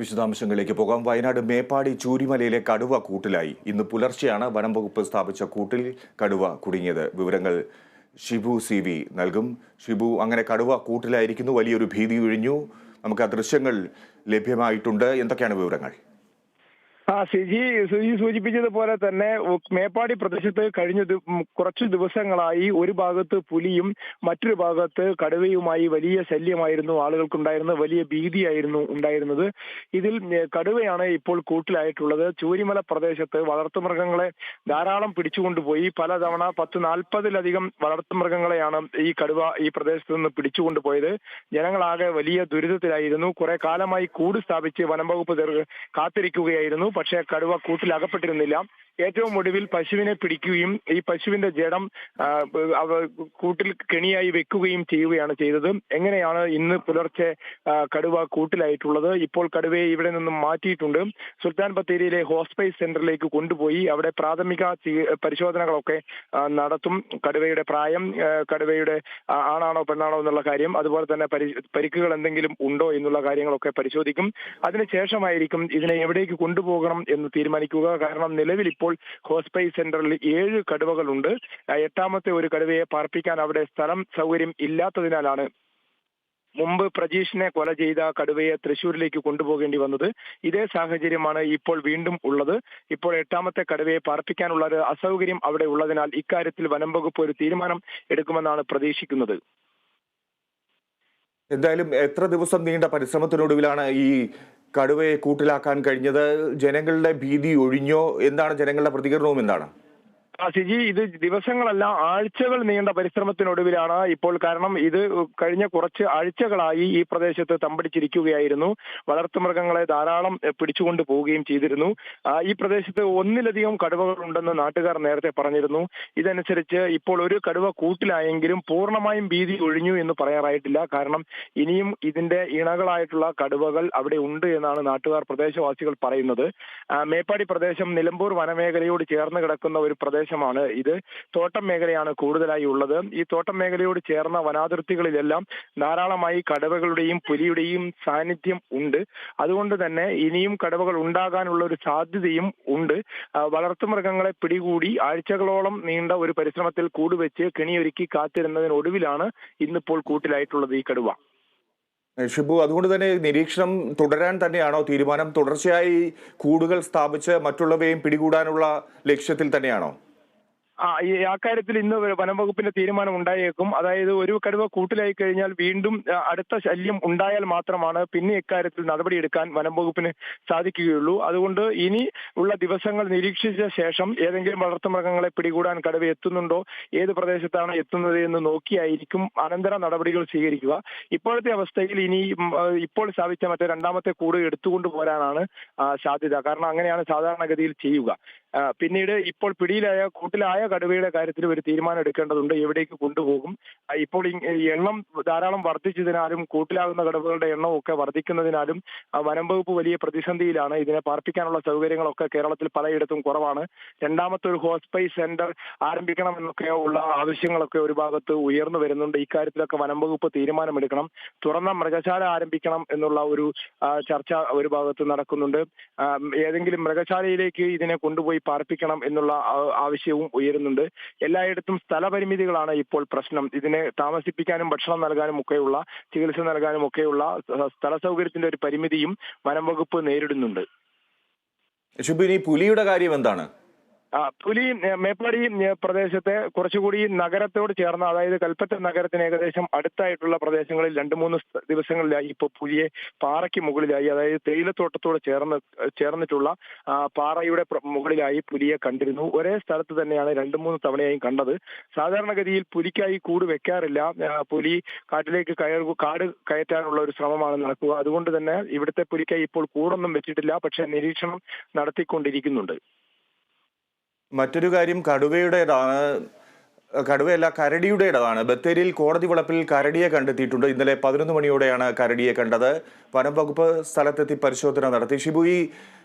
വിശദാംശങ്ങളിലേക്ക് പോകാം. വയനാട് മേപ്പാടി ചൂരിമലയിലെ കടുവ കൂട്ടിലായി. ഇന്ന് പുലർച്ചെയാണ് വനം വകുപ്പ് സ്ഥാപിച്ച കൂട്ടിൽ കടുവ കുടുങ്ങിയത്. വിവരങ്ങൾ ഷിബു CV നൽകും. ഷിബു, അങ്ങനെ കടുവ കൂട്ടിലായിരിക്കുന്നു, വലിയൊരു ഭീതി ഒഴിഞ്ഞു. നമുക്ക് ആ ദൃശ്യങ്ങൾ ലഭ്യമായിട്ടുണ്ട്. എന്തൊക്കെയാണ് വിവരങ്ങൾ? സുജി സൂചിപ്പിച്ചതുപോലെ തന്നെ മേപ്പാടി പ്രദേശത്ത് കഴിഞ്ഞ കുറച്ചു ദിവസങ്ങളായി ഒരു ഭാഗത്ത് പുലിയും മറ്റൊരു ഭാഗത്ത് കടുവയുമായി വലിയ ശല്യമായിരുന്നു ആളുകൾക്കുണ്ടായിരുന്നത്. വലിയ ഭീതിയായിരുന്നു ഉണ്ടായിരുന്നത്. ഇതിൽ കടുവയാണ് ഇപ്പോൾ കൂട്ടിലായിട്ടുള്ളത്. ചൂരിമല പ്രദേശത്ത് വളർത്തുമൃഗങ്ങളെ ധാരാളം പിടിച്ചുകൊണ്ടുപോയി. പലതവണ 10-40-ലധികം വളർത്തുമൃഗങ്ങളെയാണ് ഈ കടുവ ഈ പ്രദേശത്ത് നിന്ന് പിടിച്ചുകൊണ്ടുപോയത്. ജനങ്ങളാകെ വലിയ ദുരിതത്തിലായിരുന്നു. കുറെ കാലമായി കൂട് സ്ഥാപിച്ച് വനം വകുപ്പ് കാത്തിരിക്കുകയായിരുന്നു. പക്ഷേ കടുവ കൂട്ടിൽ അകപ്പെട്ടിരുന്നില്ല. ഏറ്റവും ഒടുവിൽ പശുവിനെ പിടിക്കുകയും ഈ പശുവിന്റെ ജഡം കൂട്ടിൽ കെണിയായി വെക്കുകയും ചെയ്യുകയാണ് ചെയ്തത്. എങ്ങനെയാണ് ഇന്ന് പുലർച്ചെ കടുവ കൂട്ടിലായിട്ടുള്ളത്? ഇപ്പോൾ കടുവയെ ഇവിടെ നിന്നും മാറ്റിയിട്ടുണ്ട്. സുൽത്താൻ ബത്തേരിയിലെ ഹോസ്പൈസ് സെന്ററിലേക്ക് കൊണ്ടുപോയി അവിടെ പ്രാഥമിക പരിശോധനകളൊക്കെ നടത്തും. കടുവയുടെ പ്രായം, കടുവയുടെ ആണാണോ പെണ്ണാണോ എന്നുള്ള കാര്യം, അതുപോലെ തന്നെ പരിക്കുകൾ എന്തെങ്കിലും ഉണ്ടോ എന്നുള്ള കാര്യങ്ങളൊക്കെ പരിശോധിക്കും. അതിനുശേഷമായിരിക്കും ഇതിനെ എവിടേക്ക് കൊണ്ടുപോകണം എന്ന് തീരുമാനിക്കുക. കാരണം നിലവിൽ ഇപ്പോൾ ഹോസ്പൈസ് സെന്ററിൽ 7 കടുവകളുണ്ട്. 8ാമത്തെ ഒരു കടുവയെ പാർപ്പിക്കാൻ അവിടെ സ്ഥലം സൗകര്യം ഇല്ലാത്തതിനാലാണ് മുമ്പ് പ്രജീഷിനെ കൊല ചെയ്ത കടുവയെ തൃശ്ശൂരിലേക്ക് കൊണ്ടുപോകേണ്ടി വന്നത്. ഇതേ സാഹചര്യമാണ് ഇപ്പോൾ വീണ്ടും ഉള്ളത്. ഇപ്പോൾ 8ാമത്തെ കടുവയെ പാർപ്പിക്കാനുള്ള ഒരു അസൗകര്യം അവിടെ ഉള്ളതിനാൽ ഇക്കാര്യത്തിൽ വനം വകുപ്പ് ഒരു തീരുമാനം എടുക്കുമെന്നാണ് പ്രതീക്ഷിക്കുന്നത്. എന്തായാലും എത്ര ദിവസം നീണ്ട പരിശ്രമത്തിനൊടുവിലാണ് ഈ കടുവയെ കൂട്ടിലാക്കാൻ കഴിഞ്ഞത്? ജനങ്ങളുടെ ഭീതി ഒഴിഞ്ഞോ? എന്താണ് ജനങ്ങളുടെ പ്രതികരണവും? എന്താണ് സിജി, ഇത് ദിവസങ്ങളല്ല ആഴ്ചകൾ നീണ്ട പരിശ്രമത്തിനൊടുവിലാണ് ഇപ്പോൾ. കാരണം ഇത് കഴിഞ്ഞ കുറച്ച് ആഴ്ചകളായി ഈ പ്രദേശത്ത് തമ്പടിച്ചിരിക്കുകയായിരുന്നു. വളർത്തുമൃഗങ്ങളെ ധാരാളം പിടിച്ചുകൊണ്ട് പോവുകയും ചെയ്തിരുന്നു. ഈ പ്രദേശത്ത് ഒന്നിലധികം കടുവകൾ ഉണ്ടെന്ന് നാട്ടുകാർ നേരത്തെ പറഞ്ഞിരുന്നു. ഇതനുസരിച്ച് ഇപ്പോൾ ഒരു കടുവ കൂട്ടിലായെങ്കിലും പൂർണ്ണമായും ഭീതി ഒഴിഞ്ഞു എന്ന് പറയാറായിട്ടില്ല. കാരണം ഇനിയും ഇതിന്റെ ഇണകളായിട്ടുള്ള കടുവകൾ അവിടെ ഉണ്ട് എന്നാണ് നാട്ടുകാർ, പ്രദേശവാസികൾ പറയുന്നത്. മേപ്പാടി പ്രദേശം നിലമ്പൂർ വനമേഖലയോട് ചേർന്ന് കിടക്കുന്ന ഒരു പ്രദേശമാണ് ഇത്. തോട്ടം മേഖലയാണ് കൂടുതലായി ഉള്ളത്. ഈ തോട്ടം മേഖലയോട് ചേർന്ന വനാതിർത്തികളിലെല്ലാം ധാരാളമായി കടുവകളുടെയും പുലിയുടെയും സാന്നിധ്യം ഉണ്ട്. അതുകൊണ്ട് തന്നെ ഇനിയും കടുവകൾ ഉണ്ടാകാനുള്ള ഒരു സാധ്യതയും ഉണ്ട്. വളർത്തുമൃഗങ്ങളെ പിടികൂടി ആഴ്ചകളോളം നീണ്ട ഒരു പരിശ്രമത്തിൽ കൂടുവെച്ച് കെണിയൊരുക്കി കാത്തിരുന്നതിനൊടുവിലാണ് ഇന്നിപ്പോൾ കൂട്ടിലായിട്ടുള്ളത് ഈ കടുവ. ഷിബു, അതുകൊണ്ട് തന്നെ നിരീക്ഷണം തുടരാൻ തന്നെയാണോ തീരുമാനം? തുടർച്ചയായി കൂടുകൾ സ്ഥാപിച്ച് മറ്റുള്ളവയും പിടികൂടാനുള്ള ലക്ഷ്യത്തിൽ തന്നെയാണോ? അക്കാര്യത്തിൽ ഇന്ന് വനം വകുപ്പിന്റെ തീരുമാനം ഉണ്ടായേക്കും. അതായത് ഒരു കടുവ കൂട്ടിലായി കഴിഞ്ഞാൽ വീണ്ടും അടുത്ത ശല്യം ഉണ്ടായാൽ മാത്രമാണ് പിന്നെ ഇക്കാര്യത്തിൽ നടപടിയെടുക്കാൻ വനം വകുപ്പിന് സാധിക്കുകയുള്ളൂ. അതുകൊണ്ട് ഇനി ഉള്ള ദിവസങ്ങൾ നിരീക്ഷിച്ച ശേഷം ഏതെങ്കിലും വളർത്തുമൃഗങ്ങളെ പിടികൂടാൻ കടുവ എത്തുന്നുണ്ടോ, ഏത് പ്രദേശത്താണ് എത്തുന്നത് എന്ന് നോക്കിയായിരിക്കും അനന്തര നടപടികൾ സ്വീകരിക്കുക. ഇപ്പോഴത്തെ അവസ്ഥയിൽ ഇനി ഇപ്പോൾ സ്ഥാപിച്ച മറ്റേ 2ാമത്തെ കൂട് എടുത്തുകൊണ്ട് പോരാനാണ് സാധ്യത. കാരണം അങ്ങനെയാണ് സാധാരണഗതിയിൽ ചെയ്യുക. പിന്നീട് ഇപ്പോൾ കൂട്ടിലായ കടുവയുടെ കാര്യത്തിൽ ഒരു തീരുമാനം എടുക്കേണ്ടതുണ്ട്. എവിടേക്ക് കൊണ്ടുപോകും? ഇപ്പോൾ എണ്ണം ധാരാളം വർദ്ധിച്ചതിനാലും കൂട്ടിലാകുന്ന കടുവകളുടെ എണ്ണവും ഒക്കെ വർദ്ധിക്കുന്നതിനാലും വനം വകുപ്പ് വലിയ പ്രതിസന്ധിയിലാണ്. ഇതിനെ പാർപ്പിക്കാനുള്ള സൗകര്യങ്ങളൊക്കെ കേരളത്തിൽ പലയിടത്തും കുറവാണ്. 2ാമത്തെ ഒരു ഹോസ്പൈസ് സെന്റർ ആരംഭിക്കണമെന്നൊക്കെ ഉള്ള ആവശ്യങ്ങളൊക്കെ ഒരു ഭാഗത്ത് ഉയർന്നു വരുന്നുണ്ട്. ഇക്കാര്യത്തിലൊക്കെ വനം വകുപ്പ് തീരുമാനമെടുക്കണം. തുറന്ന മൃഗശാല ആരംഭിക്കണം എന്നുള്ള ഒരു ചർച്ച ഒരു ഭാഗത്ത് നടക്കുന്നുണ്ട്. ഏതെങ്കിലും മൃഗശാലയിലേക്ക് ഇതിനെ കൊണ്ടുപോയി പാർപ്പിക്കണം എന്നുള്ള ആവശ്യവും ഉയരുന്നുണ്ട്. എല്ലായിടത്തും സ്ഥലപരിമിതികളാണ് ഇപ്പോൾ പ്രശ്നം. ഇതിനെ താമസിപ്പിക്കാനും ഭക്ഷണം നൽകാനും ഒക്കെയുള്ള, ചികിത്സ നൽകാനും ഒക്കെയുള്ള സ്ഥല സൗകര്യത്തിന്റെ ഒരു പരിമിതിയും വനം വകുപ്പ് നേരിടുന്നുണ്ട്. ഷിബിനി, പുലിയുടെ കാര്യം എന്താണ്? പുലി മേപ്പാടി പ്രദേശത്തെ കുറച്ചുകൂടി നഗരത്തോട് ചേർന്ന, അതായത് കൽപ്പറ്റ നഗരത്തിന് ഏകദേശം അടുത്തായിട്ടുള്ള പ്രദേശങ്ങളിൽ 2-3 ദിവസങ്ങളിലായി ഇപ്പോൾ പുലിയെ പാറയ്ക്ക് മുകളിലായി, അതായത് തേയിലത്തോട്ടത്തോട് ചേർന്നിട്ടുള്ള പാറയുടെ മുകളിലായി പുലിയെ കണ്ടിരുന്നു. ഒരേ സ്ഥലത്ത് തന്നെയാണ് 2-3 തവണയായും കണ്ടത്. സാധാരണഗതിയിൽ പുലിക്കായി കൂട് വെക്കാറില്ല. പുലി കാട്ടിലേക്ക് കാട് കയറ്റാനുള്ള ഒരു ശ്രമമാണ് നടക്കുക. അതുകൊണ്ട് തന്നെ ഇവിടുത്തെ പുലിക്കായി ഇപ്പോൾ കൂടൊന്നും വെച്ചിട്ടില്ല. പക്ഷെ നിരീക്ഷണം നടത്തിക്കൊണ്ടിരിക്കുന്നുണ്ട്. മറ്റൊരു കാര്യം കരടിയുടേതാണ്. ബത്തേരിയിൽ കോടതി വളപ്പിൽ കരടിയെ കണ്ടെത്തിയിട്ടുണ്ട്. ഇന്നലെ 11 മണിയോടെയാണ് കരടിയെ കണ്ടത്. വനം വകുപ്പ് സ്ഥലത്തെത്തി പരിശോധന നടത്തി. ഷിബു, ഈ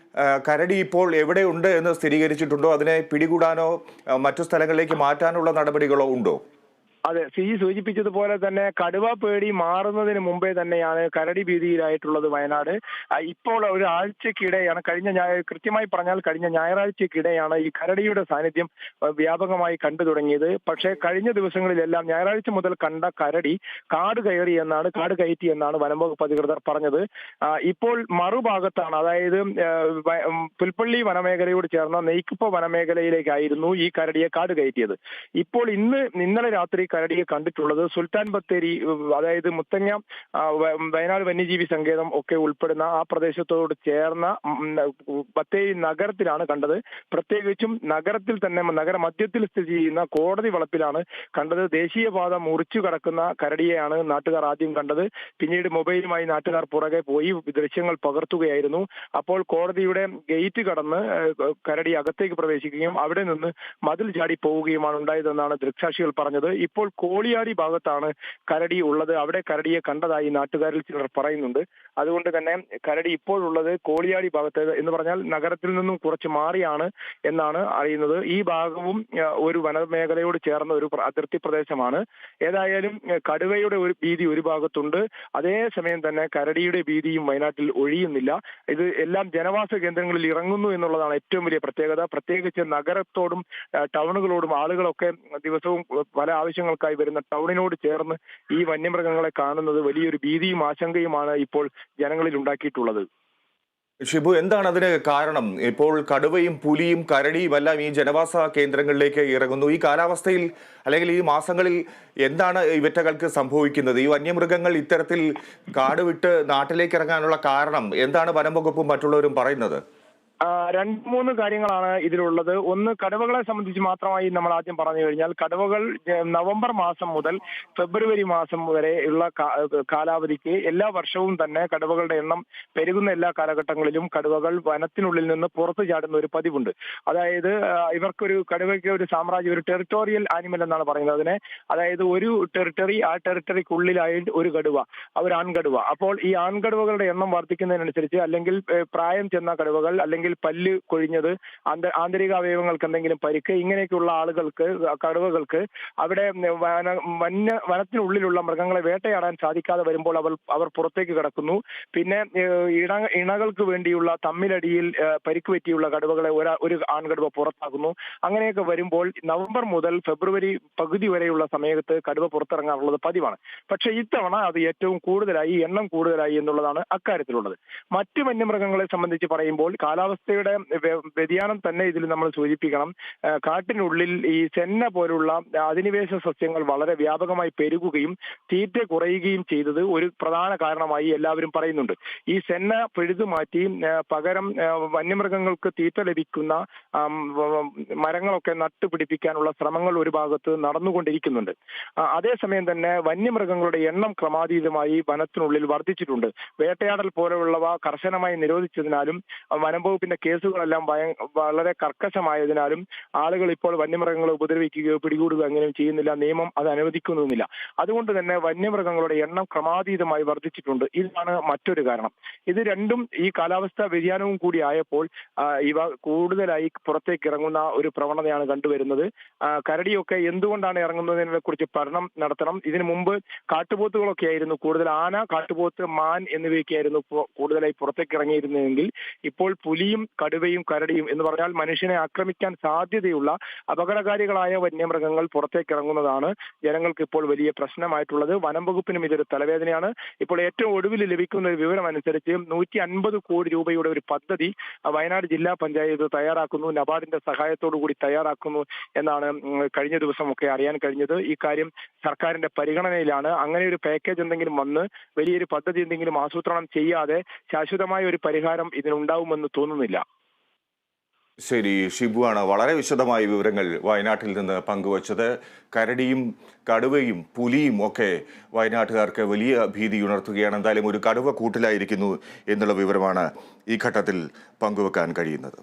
കരടി ഇപ്പോൾ എവിടെയുണ്ട് എന്ന് സ്ഥിരീകരിച്ചിട്ടുണ്ടോ? അതിനെ പിടികൂടാനോ മറ്റു സ്ഥലങ്ങളിലേക്ക് മാറ്റാനുള്ള നടപടികളോ ഉണ്ടോ? അതെ, സൂചിപ്പിച്ചതുപോലെ തന്നെ കടുവ പേടി മാറുന്നതിന് മുമ്പേ തന്നെയാണ് കരടി ഭീതിയിലായിട്ടുള്ളത് വയനാട്. ഇപ്പോൾ ഒരാഴ്ചക്കിടെയാണ് കൃത്യമായി പറഞ്ഞാൽ കഴിഞ്ഞ ഞായറാഴ്ചക്കിടെയാണ് ഈ കരടിയുടെ സാന്നിധ്യം വ്യാപകമായി കണ്ടു തുടങ്ങിയത്. പക്ഷേ കഴിഞ്ഞ ദിവസങ്ങളിലെല്ലാം ഞായറാഴ്ച മുതൽ കണ്ട കരടി കാട് കയറ്റി എന്നാണ് വനംവകുപ്പ് അധികൃതർ പറഞ്ഞത്. ഇപ്പോൾ മറുഭാഗത്താണ്, അതായത് പുൽപ്പള്ളി വനമേഖലയോട് ചേർന്ന നെയ്ക്കുപ്പ വനമേഖലയിലേക്കായിരുന്നു ഈ കരടിയെ കാട് കയറ്റിയത്. ഇപ്പോൾ ഇന്നലെ രാത്രി കരടിയെ കണ്ടിട്ടുള്ളത് സുൽത്താൻ ബത്തേരി, അതായത് മുത്തങ്ങ വയനാട് വന്യജീവി സങ്കേതം ഒക്കെ ഉൾപ്പെടുന്ന ആ പ്രദേശത്തോട് ചേർന്ന ബത്തേരി നഗരത്തിലാണ് കണ്ടത്. പ്രത്യേകിച്ചും നഗരത്തിൽ തന്നെ നഗരമധ്യത്തിൽ സ്ഥിതി ചെയ്യുന്ന കോടതി വളപ്പിലാണ് കണ്ടത്. ദേശീയപാത മുറിച്ചു കടക്കുന്ന കരടിയെയാണ് നാട്ടുകാർ ആദ്യം കണ്ടത്. പിന്നീട് മൊബൈലുമായി നാട്ടുകാർ പുറകെ പോയി ദൃശ്യങ്ങൾ പകർത്തുകയായിരുന്നു. അപ്പോൾ കോടതിയുടെ ഗേറ്റ് കടന്ന് കരടി അകത്തേക്ക് പ്രവേശിക്കുകയും അവിടെ നിന്ന് മതിൽ ചാടി പോവുകയുമാണ് ഉണ്ടായതെന്നാണ് ദൃക്സാക്ഷികൾ പറഞ്ഞത്. ഇപ്പോൾ കോളിയാടി ഭാഗത്താണ് കരടി ഉള്ളത്. അവിടെ കരടിയെ കണ്ടതായി നാട്ടുകാരിൽ ചിലർ പറയുന്നുണ്ട്. അതുകൊണ്ട് തന്നെ കരടി ഇപ്പോഴുള്ളത് കോളിയാടി ഭാഗത്ത് എന്ന് പറഞ്ഞാൽ നഗരത്തിൽ നിന്നും കുറച്ച് മാറിയാണ് എന്നാണ് അറിയുന്നത്. ഈ ഭാഗവും ഒരു വനമേഖലയോട് ചേർന്ന ഒരു അതിർത്തി പ്രദേശമാണ്. ഏതായാലും കടുവയുടെ ഒരു ഭീതി ഒരു ഭാഗത്തുണ്ട്, അതേസമയം തന്നെ കരടിയുടെ ഭീതിയും വയനാട്ടിൽ ഒഴിയുന്നില്ല. ഇത് എല്ലാം ജനവാസ കേന്ദ്രങ്ങളിൽ ഇറങ്ങുന്നു എന്നുള്ളതാണ് ഏറ്റവും വലിയ പ്രത്യേകത. പ്രത്യേകിച്ച് നഗരത്തോടും ടൗണുകളോടും ആളുകളൊക്കെ ദിവസവും പല ആവശ്യങ്ങൾക്കായി വരുന്ന ടൗണിനോട് ചേർന്ന് ഈ വന്യമൃഗങ്ങളെ കാണുന്നത് വലിയൊരു ഭീതിയും ആശങ്കയുമാണ് ഇപ്പോൾ ജനങ്ങളിൽ ഉണ്ടാക്കിയിട്ടുള്ളത്. ഷിബു, എന്താണ് അതിന് കാരണം? ഇപ്പോൾ കടുവയും പുലിയും കരടിയും എല്ലാം ഈ ജനവാസ കേന്ദ്രങ്ങളിലേക്ക് ഇറങ്ങുന്നു. ഈ കാലാവസ്ഥയിൽ അല്ലെങ്കിൽ ഈ മാസങ്ങളിൽ എന്താണ് ഇവറ്റകൾക്ക് സംഭവിക്കുന്നത്? ഈ വന്യമൃഗങ്ങൾ ഇത്തരത്തിൽ കാട് വിട്ട് നാട്ടിലേക്ക് ഇറങ്ങാനുള്ള കാരണം എന്താണ് വനം വകുപ്പും മറ്റുള്ളവരും പറയുന്നത്? രണ്ട് മൂന്ന് കാര്യങ്ങളാണ് ഇതിലുള്ളത്. ഒന്ന്, കടുവകളെ സംബന്ധിച്ച് മാത്രമായി നമ്മൾ ആദ്യം പറഞ്ഞു കഴിഞ്ഞാൽ കടുവകൾ നവംബർ മാസം മുതൽ ഫെബ്രുവരി മാസം വരെ ഉള്ള കാലാവധിക്ക് എല്ലാ വർഷവും തന്നെ കടുവകളുടെ എണ്ണം പെരുകുന്ന എല്ലാ കാലഘട്ടങ്ങളിലും കടുവകൾ വനത്തിനുള്ളിൽ നിന്ന് പുറത്തു ചാടുന്ന ഒരു പതിവുണ്ട്. അതായത് കടുവയ്ക്ക് ഒരു സാമ്രാജ്യം, ഒരു ടെറിട്ടോറിയൽ ആനിമൽ എന്നാണ് പറയുന്നത് അതിനെ. അതായത് ഒരു ടെറിട്ടറി, ആ ടെറിട്ടറിക്കുള്ളിലായി ഒരു കടുവ, ഒരു ആൺകടുവ. അപ്പോൾ ഈ ആൺകടുവകളുടെ എണ്ണം വർദ്ധിക്കുന്നതിനനുസരിച്ച് അല്ലെങ്കിൽ പ്രായം ചെന്ന കടുവകൾ, അല്ലെങ്കിൽ പല്ല് കൊഴിഞ്ഞത്, ആന്തരിക അവയവങ്ങൾക്ക് എന്തെങ്കിലും പരിക്ക്, ഇങ്ങനെയൊക്കെയുള്ള കടുവകൾക്ക് അവിടെ വനത്തിനുള്ളിലുള്ള മൃഗങ്ങളെ വേട്ടയാടാൻ സാധിക്കാതെ വരുമ്പോൾ അവർ പുറത്തേക്ക് കടക്കുന്നു. പിന്നെ ഇണകൾക്ക് വേണ്ടിയുള്ള തമ്മിലടിയിൽ പരിക്ക് പറ്റിയുള്ള കടുവകളെ ഒരു ആൺകടുവ പുറത്താക്കുന്നു. അങ്ങനെയൊക്കെ വരുമ്പോൾ നവംബർ മുതൽ ഫെബ്രുവരി പകുതി വരെയുള്ള സമയത്ത് കടുവ പുറത്തിറങ്ങാറുള്ളത് പതിവാണ്. പക്ഷേ ഇത്തവണ അത് ഏറ്റവും കൂടുതലായി, എണ്ണം കൂടുതലായി എന്നുള്ളതാണ് അക്കാര്യത്തിലുള്ളത്. മറ്റു വന്യമൃഗങ്ങളെ സംബന്ധിച്ച് പറയുമ്പോൾ കാലാവസ്ഥയുടെ വ്യതിയാനം തന്നെ ഇതിൽ നമ്മൾ സൂചിപ്പിക്കണം. കാട്ടിനുള്ളിൽ ഈ സെന്ന പോലുള്ള അധിനിവേശ സസ്യങ്ങൾ വളരെ വ്യാപകമായി പെരുകുകയും തീറ്റ കുറയുകയും ചെയ്തത് ഒരു പ്രധാന കാരണമായി എല്ലാവരും പറയുന്നുണ്ട്. ഈ സെന്ന പിഴുതു മാറ്റി പകരം വന്യമൃഗങ്ങൾക്ക് തീറ്റ ലഭിക്കുന്ന മരങ്ങളൊക്കെ നട്ടുപിടിപ്പിക്കാനുള്ള ശ്രമങ്ങൾ ഒരു ഭാഗത്ത് നടന്നുകൊണ്ടിരിക്കുന്നുണ്ട്. അതേസമയം തന്നെ വന്യമൃഗങ്ങളുടെ എണ്ണം ക്രമാതീതമായി വനത്തിനുള്ളിൽ വർദ്ധിച്ചിട്ടുണ്ട്. വേട്ടയാടൽ പോലെയുള്ളവ കർശനമായി നിരോധിച്ചതിനാലും വനംവകുപ്പിന്റെ കേസുകളെല്ലാം വളരെ കർക്കശമായതിനാലും ആളുകൾ ഇപ്പോൾ വന്യമൃഗങ്ങളെ ഉപദ്രവിക്കുകയോ പിടികൂടുകയോ അങ്ങനെയും ചെയ്യുന്നില്ല. നിയമം അത് അനുവദിക്കുന്നുമില്ല. അതുകൊണ്ട് തന്നെ വന്യമൃഗങ്ങളുടെ എണ്ണം ക്രമാതീതമായി വർദ്ധിച്ചിട്ടുണ്ട്. ഇതാണ് മറ്റൊരു കാരണം. ഇത് രണ്ടും ഈ കാലാവസ്ഥാ വ്യതിയാനവും കൂടി ആയപ്പോൾ ഇവ കൂടുതലായി പുറത്തേക്ക് ഇറങ്ങുന്ന ഒരു പ്രവണതയാണ് കണ്ടുവരുന്നത്. കരടിയൊക്കെ എന്തുകൊണ്ടാണ് ഇറങ്ങുന്നതിനെ കുറിച്ച് പഠനം നടത്തണം. ഇതിനു മുമ്പ് കാട്ടുപോത്തുകളൊക്കെ ആയിരുന്നു കൂടുതൽ, ആന, കാട്ടുപോത്ത്, മാൻ എന്നിവയൊക്കെയായിരുന്നു കൂടുതലായി പുറത്തേക്ക് ഇറങ്ങിയിരുന്നതെങ്കിൽ ഇപ്പോൾ പുലിയും കടുവയും കരടിയും എന്ന് പറഞ്ഞാൽ മനുഷ്യനെ ആക്രമിക്കാൻ സാധ്യതയുള്ള അപകടകാരികളായ വന്യമൃഗങ്ങൾ പുറത്തേക്ക് ഇറങ്ങുന്നതാണ് ജനങ്ങൾക്ക് ഇപ്പോൾ വലിയ പ്രശ്നമായിട്ടുള്ളത്. വനം വകുപ്പിനും ഇതൊരു തലവേദനയാണ്. ഇപ്പോൾ ഏറ്റവും ഒടുവിൽ ലഭിക്കുന്ന ഒരു വിവരം അനുസരിച്ച് 150 കോടി രൂപയുടെ ഒരു പദ്ധതി വയനാട് ജില്ലാ പഞ്ചായത്ത് തയ്യാറാക്കുന്നു, നബാർഡിന്റെ സഹായത്തോടു കൂടി തയ്യാറാക്കുന്നു എന്നാണ് കഴിഞ്ഞ ദിവസമൊക്കെ അറിയാൻ കഴിഞ്ഞത്. ഈ കാര്യം സർക്കാരിന്റെ പരിഗണനയിലാണ്. അങ്ങനെ ഒരു പാക്കേജ് എന്തെങ്കിലും വന്ന് വലിയൊരു പദ്ധതി എന്തെങ്കിലും ആസൂത്രണം ചെയ്യാതെ ശാശ്വതമായ ഒരു പരിഹാരം ഇതിനുണ്ടാവുമെന്ന് തോന്നുന്നില്ല. ശരി, ഷിബുവാണ് വളരെ വിശദമായ വിവരങ്ങൾ വയനാട്ടിൽ നിന്ന് പങ്കുവച്ചത്. കരടിയും കടുവയും പുലിയും ഒക്കെ വയനാട്ടുകാർക്ക് വലിയ ഭീതി ഉണർത്തുകയാണ്. എന്തായാലും ഒരു കടുവ കൂട്ടിലായിരിക്കുന്നു എന്നുള്ള വിവരമാണ് ഈ ഘട്ടത്തിൽ പങ്കുവെക്കാൻ കഴിയുന്നത്.